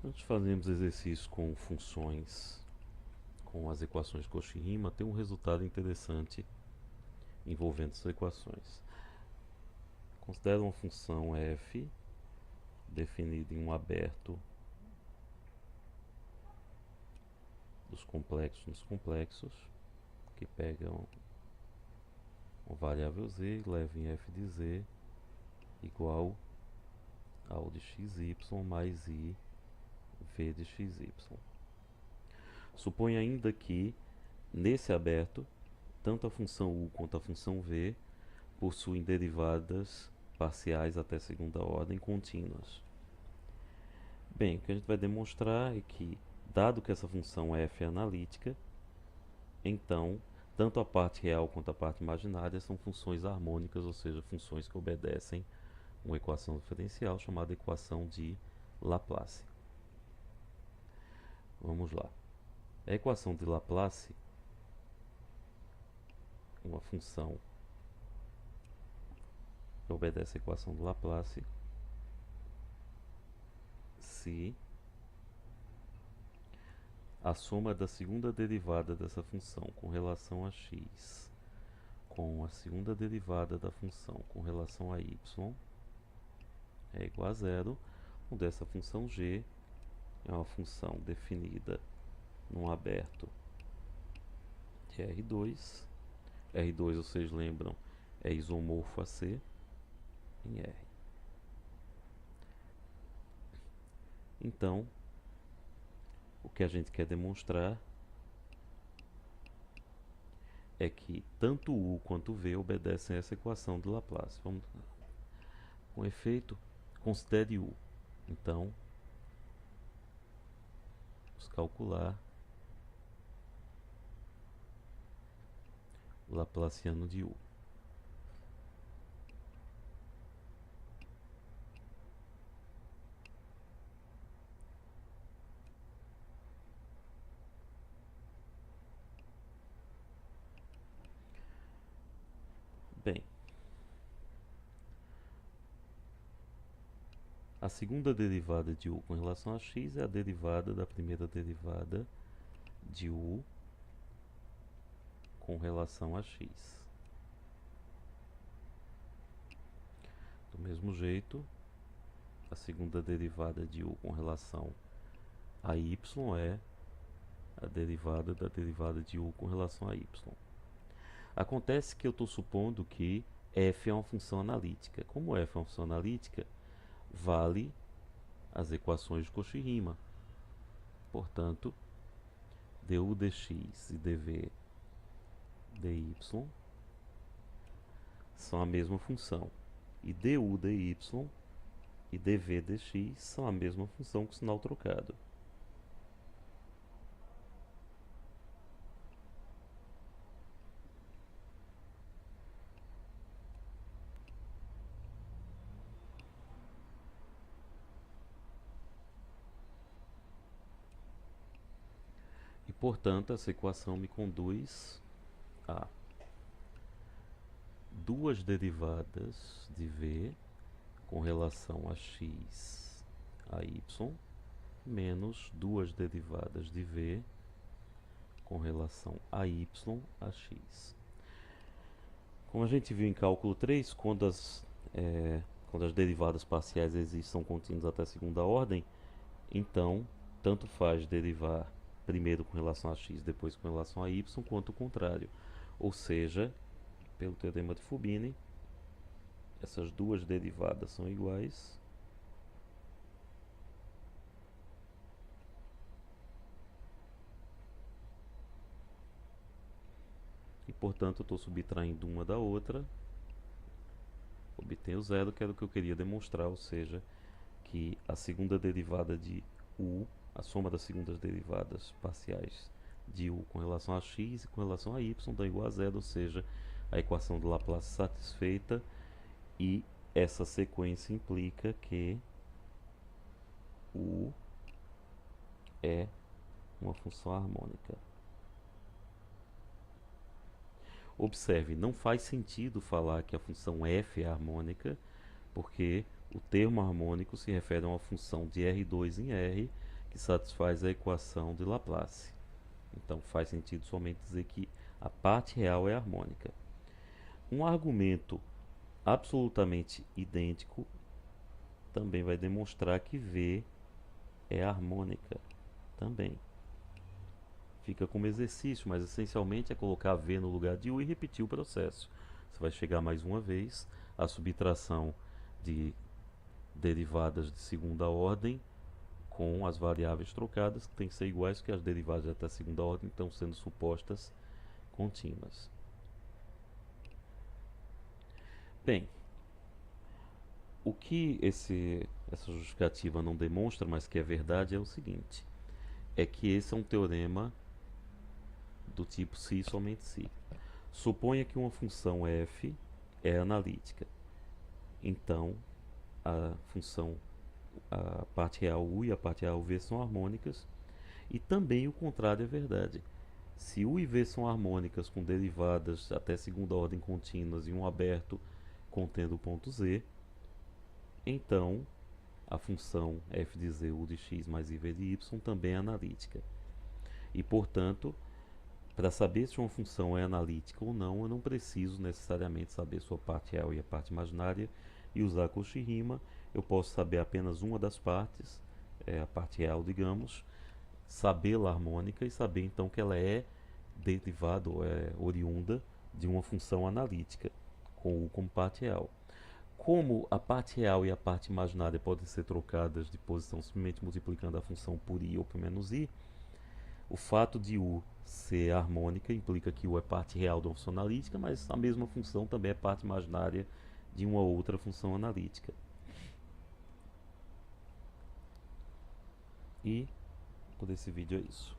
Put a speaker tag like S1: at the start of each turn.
S1: Antes fazemos exercícios com funções, com as equações de Cauchy-Riemann, tem um resultado interessante envolvendo essas equações. Considera uma função f definida em um aberto dos complexos nos complexos, que pegam uma variável z e leva em f de z igual ao de xy mais i v de xy. Supõe ainda que, nesse aberto, tanto a função u quanto a função v possuem derivadas parciais até segunda ordem contínuas. Bem, o que a gente vai demonstrar é que, dado que essa função f é analítica, então, tanto a parte real quanto a parte imaginária são funções harmônicas, ou seja, funções que obedecem uma equação diferencial chamada equação de Laplace. Vamos lá. A equação de Laplace, uma função que obedece à equação de Laplace, se a soma da segunda derivada dessa função com relação a x com a segunda derivada da função com relação a y é igual a zero, onde essa função g é uma função definida num aberto de R2. R2, vocês lembram, é isomorfo a C em R. Então, o que a gente quer demonstrar é que tanto U quanto V obedecem a essa equação de Laplace. Vamos, com efeito, considere U. Então, vamos calcular o Laplaciano de U. Bem, a segunda derivada de U com relação a x é a derivada da primeira derivada de U com relação a x. Do mesmo jeito, a segunda derivada de U com relação a y é a derivada da derivada de U com relação a y. Acontece que eu estou supondo que f é uma função analítica. Como f é uma função analítica, vale as equações de Cauchy-Riemann. Portanto, du dx e dv dy são a mesma função. E du dy e dv dx são a mesma função com sinal trocado. E, portanto, essa equação me conduz a duas derivadas de v com relação a x a y menos duas derivadas de v com relação a y a x. Como a gente viu em cálculo 3, quando as derivadas parciais são contínuas até segunda ordem, então tanto faz derivar primeiro com relação a x, depois com relação a y, quanto o contrário. Ou seja, pelo teorema de Fubini, essas duas derivadas são iguais. E, portanto, eu estou subtraindo uma da outra. Obtenho zero, que era o que eu queria demonstrar, ou seja, que a segunda derivada de U, a soma das segundas derivadas parciais de U com relação a x e com relação a y dá igual a zero, ou seja, a equação de Laplace satisfeita, e essa sequência implica que U é uma função harmônica. Observe, não faz sentido falar que a função f é harmônica, porque o termo harmônico se refere a uma função de R2 em R, que satisfaz a equação de Laplace. Então faz sentido somente dizer que a parte real é harmônica. Um argumento absolutamente idêntico também vai demonstrar que V é harmônica também. Fica como exercício, mas essencialmente é colocar V no lugar de U e repetir o processo. Você vai chegar mais uma vez à subtração de derivadas de segunda ordem com as variáveis trocadas, que tem que ser iguais, porque as derivadas até segunda ordem estão sendo supostas contínuas. Bem, o que essa justificativa não demonstra, mas que é verdade, é o seguinte: é que esse é um teorema do tipo se e somente se. Suponha que uma função f é analítica. Então, a parte real u e a parte real v são harmônicas, e também o contrário é verdade. Se u e v são harmônicas com derivadas até segunda ordem contínuas e um aberto contendo o ponto z, então a função f de z, u de x mais iv de y também é analítica. E, portanto, para saber se uma função é analítica ou não, eu não preciso necessariamente saber sua parte real e a parte imaginária e usar Cauchy-Riemann. Eu posso saber apenas uma das partes, a parte real, digamos, sabê-la harmônica e saber então que ela é derivada ou é oriunda de uma função analítica, com U como parte real. Como a parte real e a parte imaginária podem ser trocadas de posição simplesmente multiplicando a função por i ou por menos i, o fato de U ser harmônica implica que U é parte real de uma função analítica, mas a mesma função também é parte imaginária de uma outra função analítica. E por esse vídeo é isso.